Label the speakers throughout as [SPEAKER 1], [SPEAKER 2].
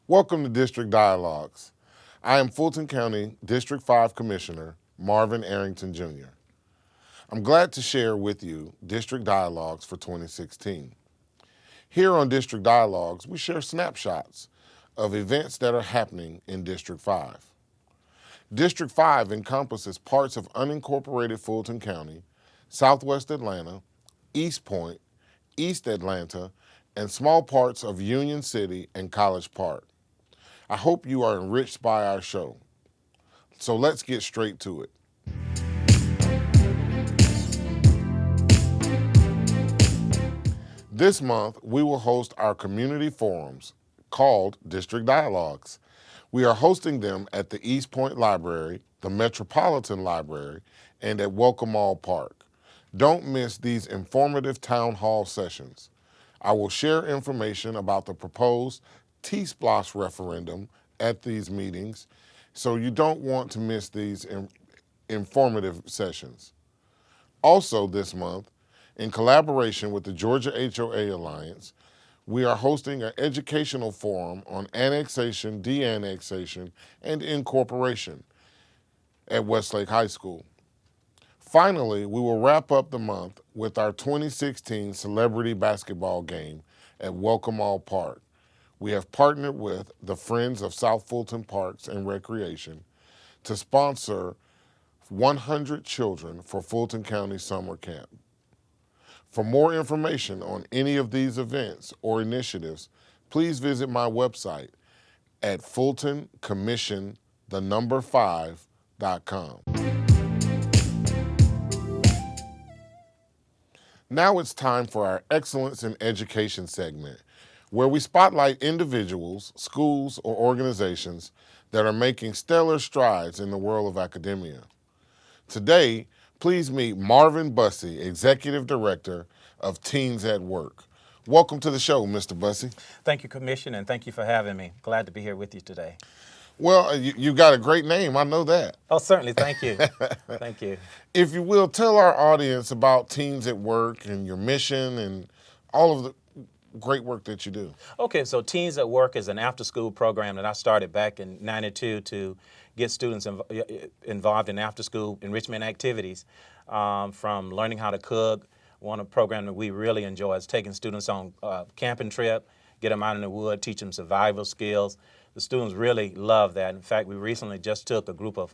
[SPEAKER 1] Welcome to District Dialogues. I am Fulton County District 5 Commissioner Marvin Arrington Jr. I'm glad to share with you District Dialogues for 2016. Here on District Dialogues, we share snapshots of events that are happening in District 5. District 5 encompasses parts of unincorporated Fulton County, Southwest Atlanta, East Point, East Atlanta, and small parts of Union City and College Park. I hope you are enriched by our show. So let's get straight to it. This month, we will host our community forums called District Dialogues. We are hosting them at the East Point Library, the Metropolitan Library, and at Welcome All Park. Don't miss these informative town hall sessions. I will share information about the proposed T-SPLOST referendum at these meetings, so you don't want to miss these informative sessions. Also this month, in collaboration with the Georgia HOA Alliance, we are hosting an educational forum on annexation, de-annexation, and incorporation at Westlake High School. Finally, we will wrap up the month with our 2016 celebrity basketball game at Welcome All Park. We have partnered with the Friends of South Fulton Parks and Recreation to sponsor 100 children for Fulton County Summer Camp. For more information on any of these events or initiatives, please visit my website at fultoncommission5.com. Now it's time for our Excellence in Education segment, where we spotlight individuals, schools, or organizations that are making stellar strides in the world of academia. Today, please meet Marvin Bussey, Executive Director of Teens at Work. Welcome to the show, Mr. Bussey.
[SPEAKER 2] Thank you, Commissioner, and thank you for having me. Glad to be here with you today.
[SPEAKER 1] Well, you got a great name, I know that.
[SPEAKER 2] Oh, certainly, thank you. Thank you.
[SPEAKER 1] If you will, tell our audience about Teens at Work and your mission and all of the great work that you do.
[SPEAKER 2] Okay, so Teens at Work is an after-school program that I started back in '92 to get students involved in after-school enrichment activities, from learning how to cook. One program that we really enjoy is taking students on a camping trip, get them out in the wood, teach them survival skills. The students really love that. In fact, we recently just took a group of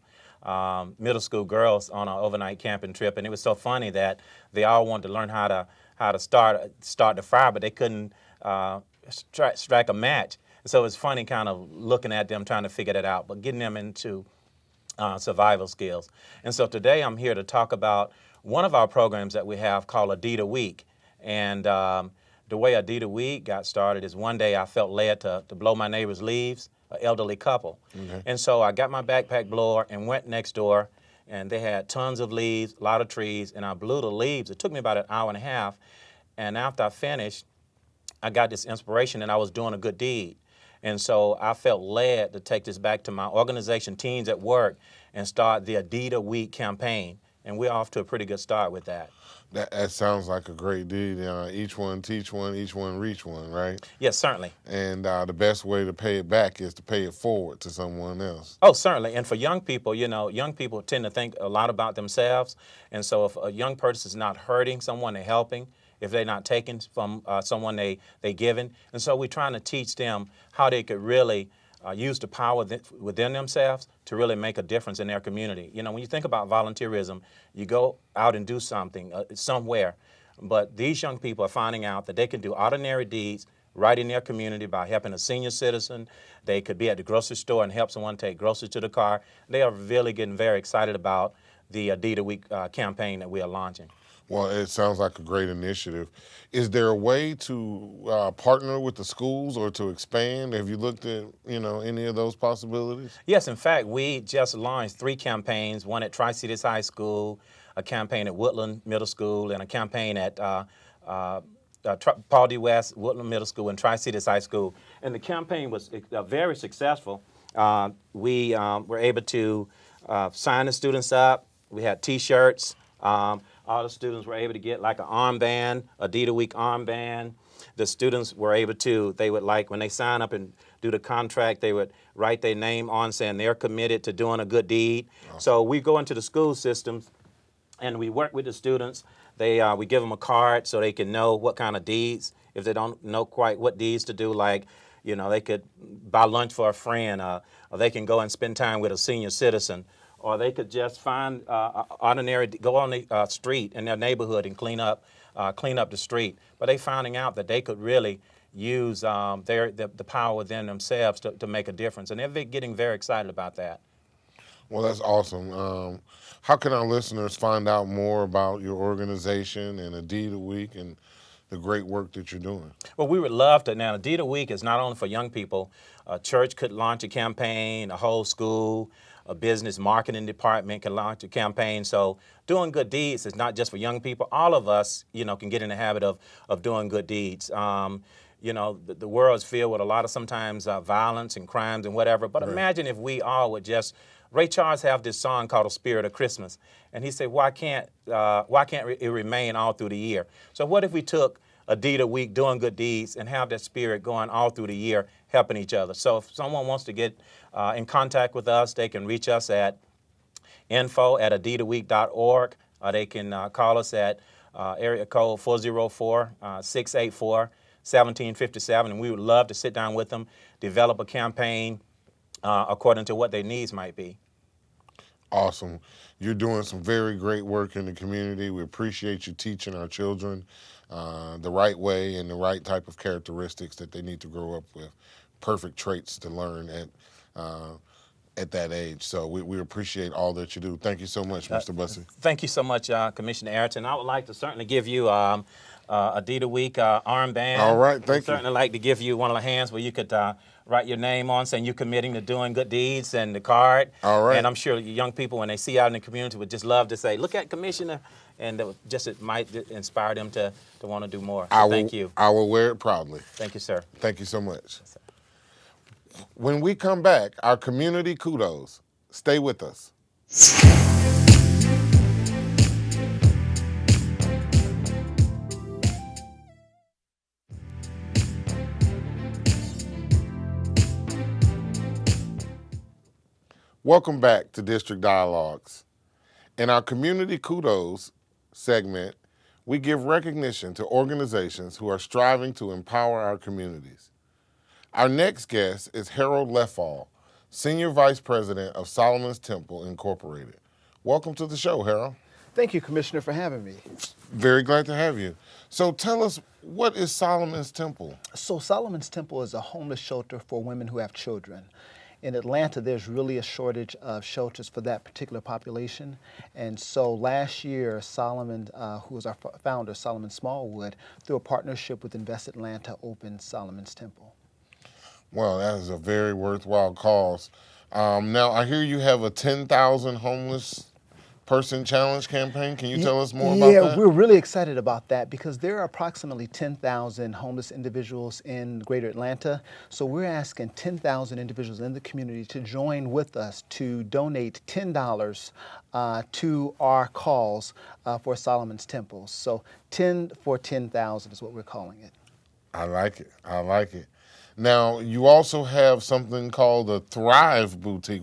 [SPEAKER 2] middle school girls on an overnight camping trip, and it was so funny that they all wanted to learn how to start the fire, but they couldn't strike a match. So it's funny kind of looking at them trying to figure that out, but getting them into survival skills. And so today I'm here to talk about one of our programs that we have called Adidas Week. And the way Adidas Week got started is one day I felt led to blow my neighbor's leaves, an elderly couple. Okay. And so I got my backpack blower and went next door, and they had tons of leaves, a lot of trees, and I blew the leaves. It took me about an hour and a half, and after I finished, I got this inspiration and I was doing a good deed. And so I felt led to take this back to my organization, Teens at Work, and start the Adidas Week campaign. And we're off to a pretty good start with that.
[SPEAKER 1] That sounds like a great deed. Each one teach one, each one reach one, right?
[SPEAKER 2] Yes, certainly.
[SPEAKER 1] And the best way to pay it back is to pay it forward to someone else.
[SPEAKER 2] Oh, certainly. And for young people, young people tend to think a lot about themselves. And so if a young person is not hurting someone, they're helping. If they're not taking from someone, they giving. And so we're trying to teach them how they could really use the power within themselves to really make a difference in their community. When you think about volunteerism, you go out and do something somewhere. But these young people are finding out that they can do ordinary deeds right in their community by helping a senior citizen. They could be at the grocery store and help someone take groceries to the car. They are really getting very excited about the Adidas Week campaign that we are launching.
[SPEAKER 1] Well, it sounds like a great initiative. Is there a way to partner with the schools or to expand? Have you looked at, any of those possibilities?
[SPEAKER 2] Yes, in fact, we just launched 3 campaigns, one at Tri-Cities High School, a campaign at Woodland Middle School, and a campaign at Paul D. West, Woodland Middle School, and Tri-Cities High School. And the campaign was very successful. We were able to sign the students up, We had T-shirts. All the students were able to get like an armband, Adidas Week armband. The students were able to, they would like, when they sign up and do the contract, they would write their name on saying they're committed to doing a good deed. So we go into the school systems and we work with the students. We give them a card so they can know what kind of deeds, if they don't know quite what deeds to do, like, they could buy lunch for a friend, or they can go and spend time with a senior citizen, or they could just find go on the street in their neighborhood and clean up the street. But they finding out that they could really use the power within themselves to make a difference, and they're getting very excited about that.
[SPEAKER 1] Well, that's awesome. How can our listeners find out more about your organization and Adidas Week and the great work that you're doing?
[SPEAKER 2] Well, we would love to. Now, Adidas Week is not only for young people. A church could launch a campaign, a whole school, a business marketing department can launch a campaign. So doing good deeds is not just for young people. All of us, can get in the habit of doing good deeds. The world is filled with a lot of sometimes violence and crimes and whatever. But right. Imagine if we all would just. Ray Charles have this song called "The Spirit of Christmas," and he said, "Why can't it remain all through the year?" So what if we took Adidas Week, doing good deeds, and have that spirit going all through the year, helping each other? So if someone wants to get in contact with us, they can reach us at info@adidasweek.org. They can call us at area code 404-684-1757, and we would love to sit down with them, develop a campaign according to what their needs might be.
[SPEAKER 1] Awesome. You're doing some very great work in the community. We appreciate you teaching our children the right way and the right type of characteristics that they need to grow up with. Perfect traits to learn at that age. So we appreciate all that you do. Thank you so much, Mr. Bussey.
[SPEAKER 2] Thank you so much, Commissioner Ayrton. I would like to certainly give you Adidas Week armband.
[SPEAKER 1] All right, thank you.
[SPEAKER 2] I'd certainly like to give you one of the hands where you could write your name on, saying you're committing to doing good deeds, and the card.
[SPEAKER 1] All right.
[SPEAKER 2] And I'm sure young people, when they see out in the community, would just love to say, "Look at Commissioner," and it might inspire them to want to do more. So thank you.
[SPEAKER 1] I will wear it proudly.
[SPEAKER 2] Thank you, sir.
[SPEAKER 1] Thank you so much. Yes, when we come back, our community kudos. Stay with us. Welcome back to District Dialogues. In our Community Kudos segment, we give recognition to organizations who are striving to empower our communities. Our next guest is Harold Leffall, Senior Vice President of Solomon's Temple, Incorporated. Welcome to the show, Harold.
[SPEAKER 3] Thank you, Commissioner, for having me.
[SPEAKER 1] Very glad to have you. So tell us, what is Solomon's Temple?
[SPEAKER 3] So Solomon's Temple is a homeless shelter for women who have children. In Atlanta, there's really a shortage of shelters for that particular population. And so last year, Solomon, who was our founder, Solomon Smallwood, through a partnership with Invest Atlanta, opened Solomon's Temple.
[SPEAKER 1] Well, that is a very worthwhile cause. Now, I hear you have a 10,000 homeless person challenge campaign. Can you tell us more about that?
[SPEAKER 3] Yeah, we're really excited about that because there are approximately 10,000 homeless individuals in Greater Atlanta. So we're asking 10,000 individuals in the community to join with us to donate $10 to our cause for Solomon's Temple. So 10 for 10,000 is what we're calling it.
[SPEAKER 1] I like it. I like it. Now, you also have something called the Thrive Boutique.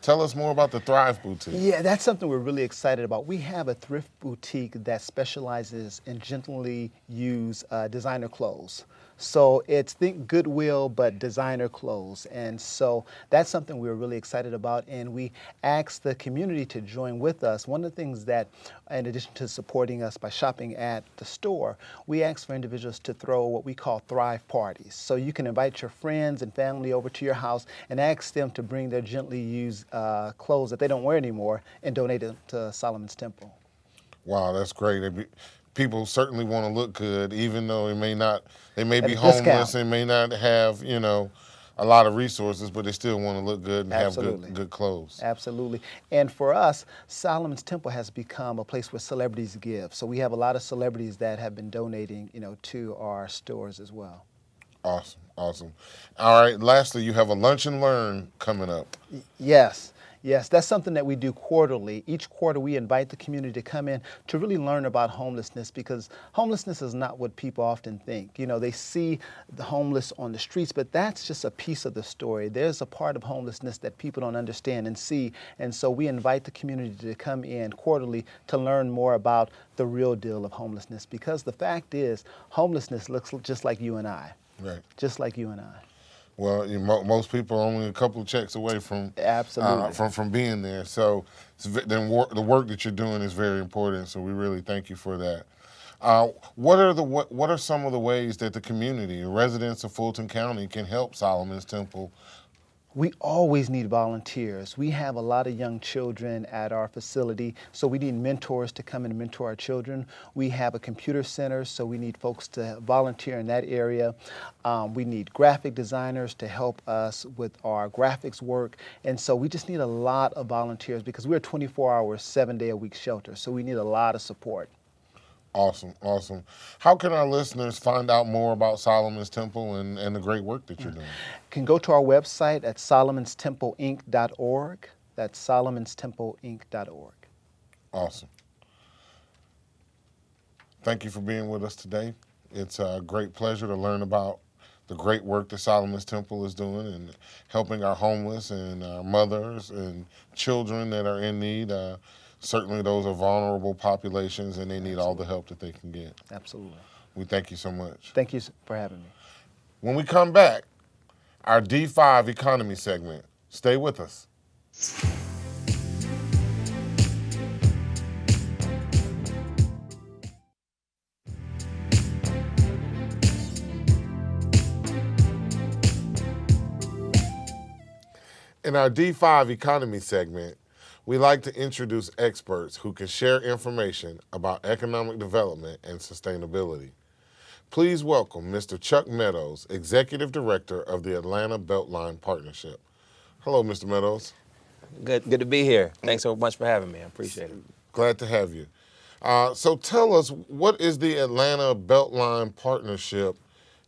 [SPEAKER 1] Tell us more about the Thrive Boutique.
[SPEAKER 3] Yeah, that's something we're really excited about. We have a thrift boutique that specializes in gently used designer clothes. So it's think Goodwill, but designer clothes. And so that's something we're really excited about. And we asked the community to join with us. One of the things that, in addition to supporting us by shopping at the store, we asked for individuals to throw what we call Thrive parties. So you can invite your friends and family over to your house and ask them to bring their gently used clothes that they don't wear anymore and donate them to Solomon's Temple.
[SPEAKER 1] Wow, that's great. People certainly want to look good, even though they may be homeless,
[SPEAKER 3] discount.
[SPEAKER 1] They may not have, a lot of resources, but they still want to look good and
[SPEAKER 3] Absolutely.
[SPEAKER 1] have good clothes.
[SPEAKER 3] Absolutely. And for us, Solomon's Temple has become a place where celebrities give. So we have a lot of celebrities that have been donating, to our stores as well.
[SPEAKER 1] Awesome. All right. Lastly, you have a Lunch and Learn coming up.
[SPEAKER 3] Yes. Yes, that's something that we do quarterly. Each quarter, we invite the community to come in to really learn about homelessness, because homelessness is not what people often think. You know, they see the homeless on the streets, but that's just a piece of the story. There's a part of homelessness that people don't understand and see, and so we invite the community to come in quarterly to learn more about the real deal of homelessness, because the fact is, homelessness looks just like you and I.
[SPEAKER 1] Right.
[SPEAKER 3] Just like you and I.
[SPEAKER 1] Well, most people are only a couple of checks away from
[SPEAKER 3] Absolutely.
[SPEAKER 1] from being there. So then the work that you're doing is very important. So we really thank you for that. What are some of the ways that the community, residents of Fulton County, can help Solomon's Temple?
[SPEAKER 3] We always need volunteers. We have a lot of young children at our facility, so we need mentors to come and mentor our children. We have a computer center, so we need folks to volunteer in that area. We need graphic designers to help us with our graphics work. And so we just need a lot of volunteers, because we're a 24-hour, 7-day-a-week shelter, so we need a lot of support.
[SPEAKER 1] Awesome, awesome. How can our listeners find out more about Solomon's Temple and the great work that you're doing?
[SPEAKER 3] Can go to our website at solomonstempleinc.org. That's solomonstempleinc.org.
[SPEAKER 1] Awesome. Thank you for being with us today. It's a great pleasure to learn about the great work that Solomon's Temple is doing and helping our homeless and our mothers and children that are in need. Certainly those are vulnerable populations, and they need all the help that they can get.
[SPEAKER 3] Absolutely.
[SPEAKER 1] We thank you so much.
[SPEAKER 3] Thank you for having me.
[SPEAKER 1] When we come back, our D5 economy segment. Stay with us. In our D5 economy segment, we like to introduce experts who can share information about economic development and sustainability. Please welcome Mr. Chuck Meadows, Executive Director of the Atlanta Beltline Partnership. Hello, Mr. Meadows.
[SPEAKER 4] Good to be here. Thanks so much for having me. I appreciate it.
[SPEAKER 1] Glad to have you. So tell us, what is the Atlanta Beltline Partnership,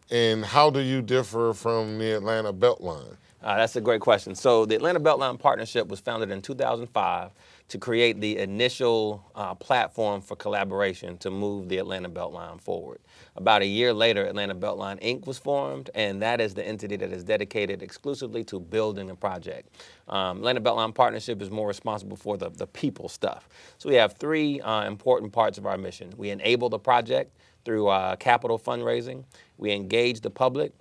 [SPEAKER 1] and how do you differ from the Atlanta Beltline?
[SPEAKER 4] That's a great question. So the Atlanta Beltline Partnership was founded in 2005 to create the initial platform for collaboration to move the Atlanta Beltline forward. About a year later, Atlanta Beltline Inc. was formed, and that is the entity that is dedicated exclusively to building a project. Atlanta Beltline Partnership is more responsible for the people stuff. So we have three important parts of our mission. We enable the project through capital fundraising. We engage the public,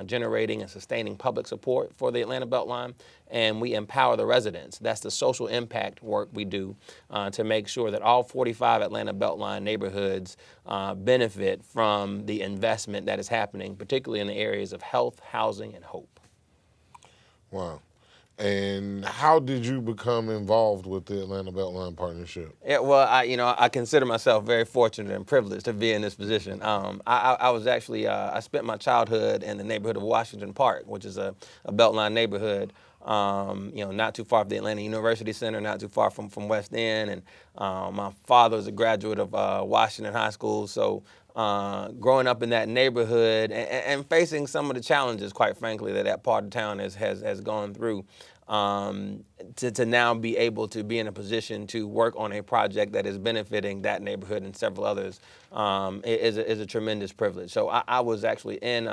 [SPEAKER 4] generating and sustaining public support for the Atlanta Beltline, and we empower the residents. That's the social impact work we do to make sure that all 45 Atlanta Beltline neighborhoods benefit from the investment that is happening, particularly in the areas of health, housing, and hope.
[SPEAKER 1] Wow. And how did you become involved with the Atlanta Beltline Partnership?
[SPEAKER 4] Yeah, well, I consider myself very fortunate and privileged to be in this position. I was actually, I spent my childhood in the neighborhood of Washington Park, which is a Beltline neighborhood, not too far from the Atlanta University Center, not too far from West End. And my father was a graduate of Washington High School, so growing up in that neighborhood and facing some of the challenges, quite frankly, that part of town has gone through, to now be able to be in a position to work on a project that is benefiting that neighborhood and several others is a tremendous privilege. So I was actually in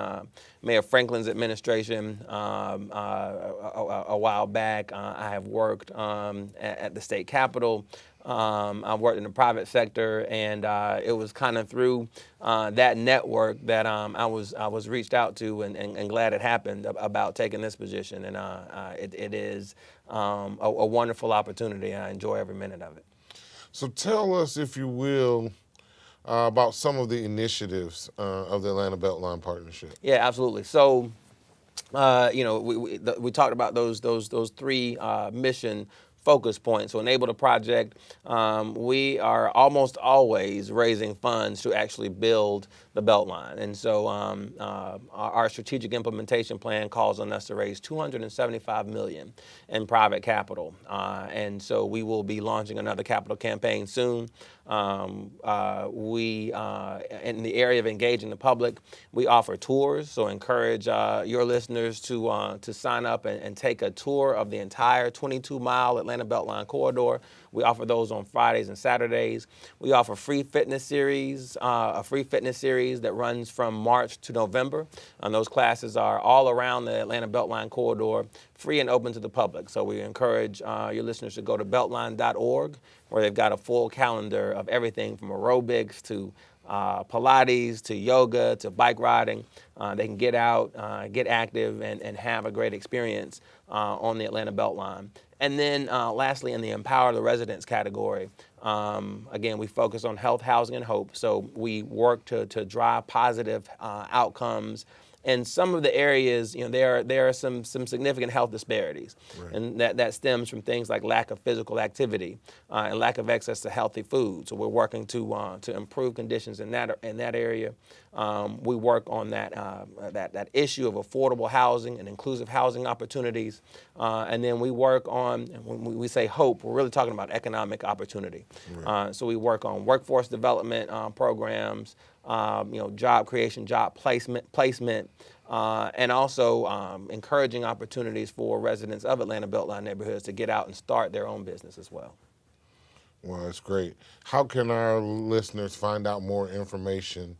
[SPEAKER 4] Mayor Franklin's administration a while back. I have worked at the state capitol. I've worked in the private sector, and it was kind of through that network that I was reached out to and glad it happened about taking this position. And it is a wonderful opportunity. I enjoy every minute of it.
[SPEAKER 1] So tell us, if you will, about some of the initiatives of the Atlanta Beltline Partnership.
[SPEAKER 4] Yeah, absolutely. So, we talked about those three mission focus point. So Enable the Project, we are almost always raising funds to actually build the Beltline. And so our strategic implementation plan calls on us to raise $275 million in private capital. And so we will be launching another capital campaign soon. We, in the area of engaging the public, we offer tours. So encourage your listeners to sign up and take a tour of the entire 22-mile Atlanta Beltline corridor. We offer those on Fridays and Saturdays. We offer a free fitness series that runs from March to November. And those classes are all around the Atlanta Beltline corridor, free and open to the public. So we encourage your listeners to go to beltline.org, where they've got a full calendar of everything from aerobics to Pilates to yoga to bike riding. They can get out, get active, and have a great experience on the Atlanta Beltline. And then lastly, in the Empower the Residents category, again, we focus on health, housing, and hope. So we work to drive positive outcomes. In some of the areas, there are some significant health disparities, right. And that stems from things like lack of physical activity and lack of access to healthy food. So we're working to improve conditions in that area. We work on that issue of affordable housing and inclusive housing opportunities, and then we work on, when we say hope, we're really talking about economic opportunity. Right. So we work on workforce development programs. Job creation, job placement, and also encouraging opportunities for residents of Atlanta Beltline neighborhoods to get out and start their own business as well.
[SPEAKER 1] Well, that's great. How can our listeners find out more information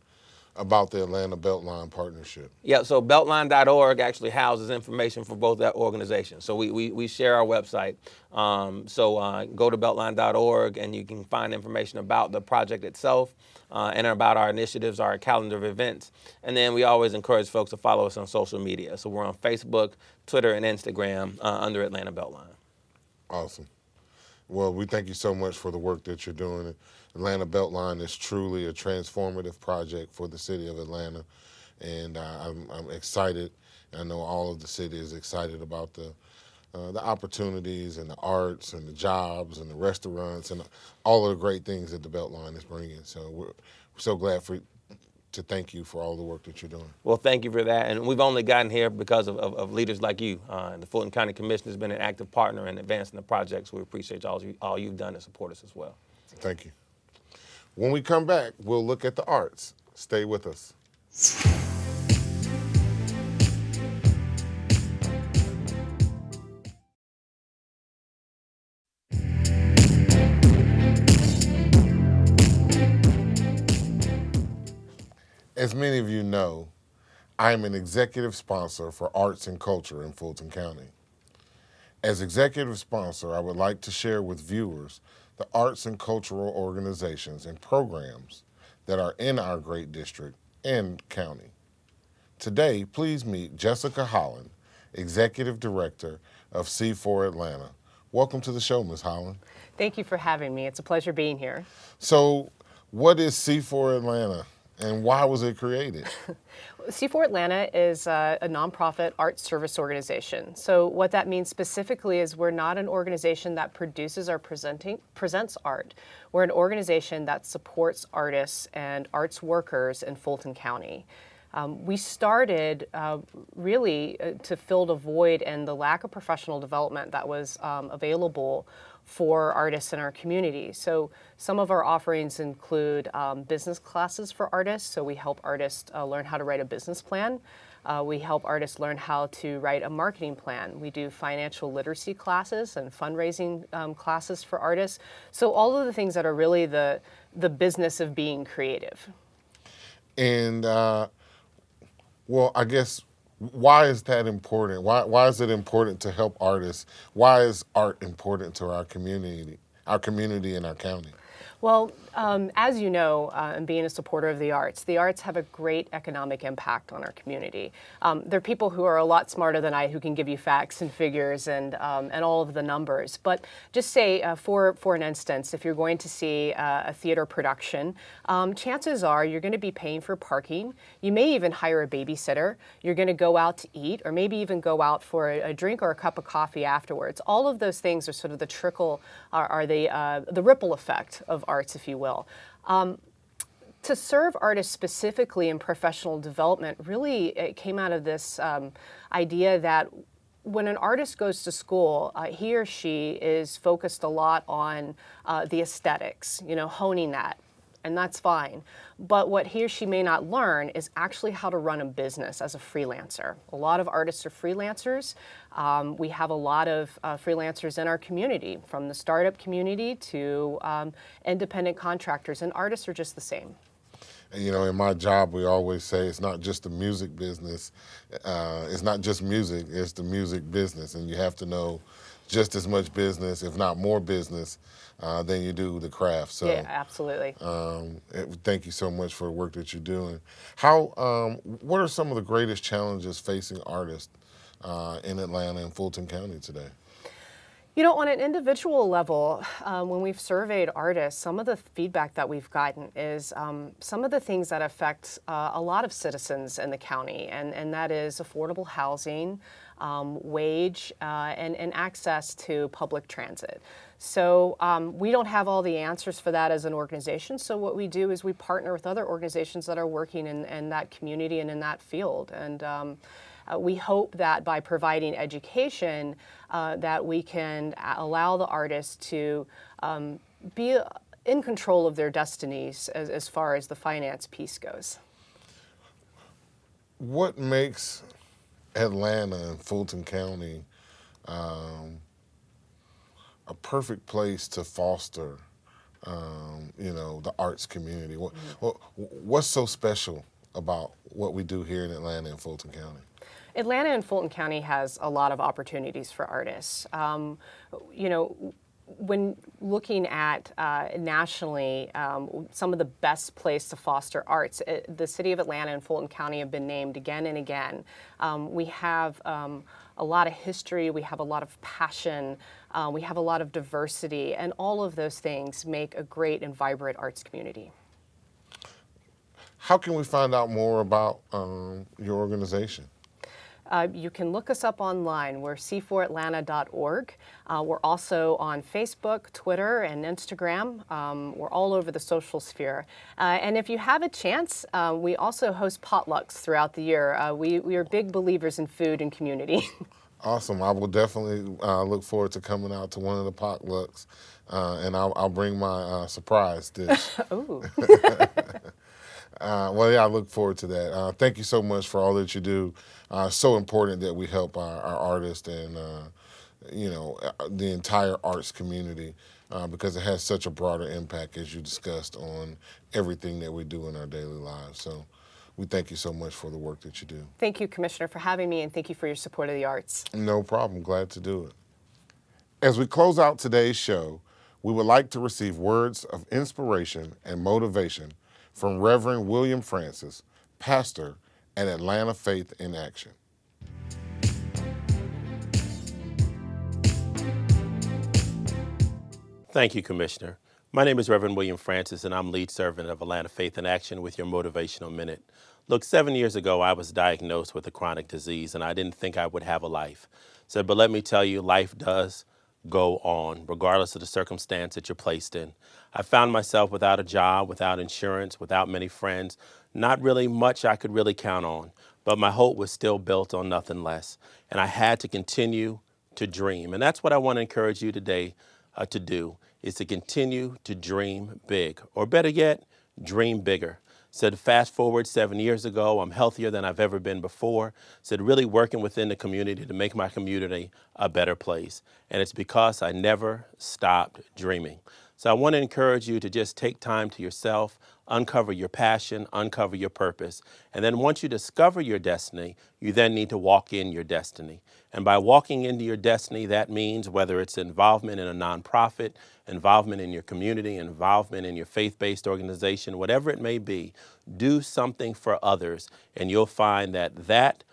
[SPEAKER 1] about the Atlanta Beltline Partnership?
[SPEAKER 4] Yeah, so beltline.org actually houses information for both that organizations. So we share our website. So go to beltline.org and you can find information about the project itself and about our initiatives, our calendar of events. And then we always encourage folks to follow us on social media. So we're on Facebook, Twitter, and Instagram under Atlanta Beltline.
[SPEAKER 1] Awesome. Well, we thank you so much for the work that you're doing. Atlanta Beltline is truly a transformative project for the city of Atlanta, and I'm excited. I know all of the city is excited about the opportunities and the arts and the jobs and the restaurants and all of the great things that the Beltline is bringing. So we're so glad to thank you for all the work that you're doing.
[SPEAKER 4] Well, thank you for that. And we've only gotten here because of leaders like you. And the Fulton County Commission has been an active partner in advancing the project, so we appreciate all you've done to support us as well.
[SPEAKER 1] Thank you. When we come back, we'll look at the arts. Stay with us. As many of you know, I am an executive sponsor for Arts and Culture in Fulton County. As executive sponsor, I would like to share with viewers the arts and cultural organizations and programs that are in our great district and county. Today, please meet Jessica Holland, Executive Director of C4 Atlanta. Welcome to the show, Ms. Holland.
[SPEAKER 5] Thank you for having me. It's a pleasure being here.
[SPEAKER 1] So, what is C4 Atlanta and why was it created?
[SPEAKER 5] C4 Atlanta is a nonprofit arts service organization. So what that means specifically is we're not an organization that produces or presents art. We're an organization that supports artists and arts workers in Fulton County. We started really to fill the void and the lack of professional development that was available for artists in our community. So some of our offerings include business classes for artists. So we help artists learn how to write a business plan. We help artists learn how to write a marketing plan. We do financial literacy classes and fundraising classes for artists. So all of the things that are really the business of being creative.
[SPEAKER 1] And well, I guess, why is that important? Why is it important to help artists? Why is art important to our community and our county?
[SPEAKER 5] Well, as you know, and being a supporter of the arts have a great economic impact on our community. There are people who are a lot smarter than I who can give you facts and figures and all of the numbers. But just say, for an instance, if you're going to see a theater production, chances are you're going to be paying for parking. You may even hire a babysitter. You're going to go out to eat, or maybe even go out for a drink or a cup of coffee afterwards. All of those things are sort of the trickle, are the ripple effect of arts, if you will. To serve artists specifically in professional development, really it came out of this idea that when an artist goes to school, he or she is focused a lot on the aesthetics, honing that. And that's fine. But what he or she may not learn is actually how to run a business as a freelancer. A lot of artists are freelancers. We have a lot of freelancers in our community, from the startup community to independent contractors, and artists are just the same.
[SPEAKER 1] And, in my job, we always say it's not just the music business. It's not just music, it's the music business. And you have to know just as much business, if not more business, than you do the craft. So,
[SPEAKER 5] yeah, absolutely.
[SPEAKER 1] Thank you so much for the work that you're doing. What are some of the greatest challenges facing artists in Atlanta and Fulton County today?
[SPEAKER 5] On an individual level, when we've surveyed artists, some of the feedback that we've gotten is some of the things that affect a lot of citizens in the county, and that is affordable housing, wage, and access to public transit. So we don't have all the answers for that as an organization. So what we do is we partner with other organizations that are working in that community and in that field. And we hope that by providing education, that we can allow the artists to be in control of their destinies as far as the finance piece goes.
[SPEAKER 1] What makes Atlanta and Fulton County a perfect place to foster, the arts community? What's so special about what we do here in Atlanta and Fulton County?
[SPEAKER 5] Atlanta and Fulton County has a lot of opportunities for artists. When looking at nationally, some of the best place to foster arts, the city of Atlanta and Fulton County have been named again and again. We have a lot of history, we have a lot of passion, we have a lot of diversity, and all of those things make a great and vibrant arts community.
[SPEAKER 1] How can we find out more about your organization?
[SPEAKER 5] You can look us up online. We're c4atlanta.org. We're also on Facebook, Twitter, and Instagram. We're all over the social sphere. And if you have a chance, we also host potlucks throughout the year. We are big believers in food and community.
[SPEAKER 1] Awesome. I will definitely look forward to coming out to one of the potlucks, and I'll bring my surprise dish.
[SPEAKER 5] Ooh.
[SPEAKER 1] I look forward to that. Thank you so much for all that you do. So important that we help our artists and, the entire arts community because it has such a broader impact, as you discussed, on everything that we do in our daily lives. So we thank you so much for the work that you do.
[SPEAKER 5] Thank you, Commissioner, for having me, and thank you for your support of the arts.
[SPEAKER 1] No problem. Glad to do it. As we close out today's show, we would like to receive words of inspiration and motivation from Reverend William Francis, pastor at Atlanta Faith in Action.
[SPEAKER 6] Thank you, Commissioner. My name is Reverend William Francis, and I'm lead servant of Atlanta Faith in Action with your Motivational Minute. Look, 7 years ago, I was diagnosed with a chronic disease, and I didn't think I would have a life. But let me tell you, life does go on, regardless of the circumstance that you're placed in. I found myself without a job, without insurance, without many friends, not really much I could really count on, but my hope was still built on nothing less. And I had to continue to dream. And that's what I want to encourage you today to do, is to continue to dream big, or better yet, dream bigger. Fast forward 7 years ago, I'm healthier than I've ever been before. Really working within the community to make my community a better place. And it's because I never stopped dreaming. So I want to encourage you to just take time to yourself, uncover your passion, uncover your purpose. And then once you discover your destiny, you then need to walk in your destiny. And by walking into your destiny, that means whether it's involvement in a nonprofit, involvement in your community, involvement in your faith-based organization, whatever it may be, do something for others. And you'll find that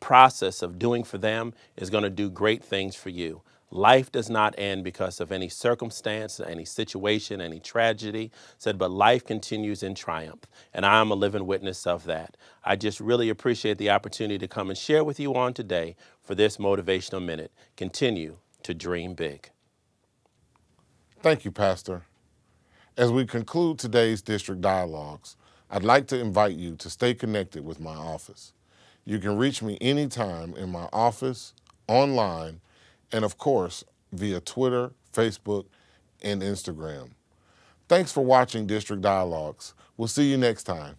[SPEAKER 6] process of doing for them is going to do great things for you. Life does not end because of any circumstance, any situation, any tragedy, but life continues in triumph. And I am a living witness of that. I just really appreciate the opportunity to come and share with you on today for this Motivational Minute. Continue to dream big.
[SPEAKER 1] Thank you, Pastor. As we conclude today's District Dialogues, I'd like to invite you to stay connected with my office. You can reach me anytime in my office, online, and of course, via Twitter, Facebook, and Instagram. Thanks for watching District Dialogues. We'll see you next time.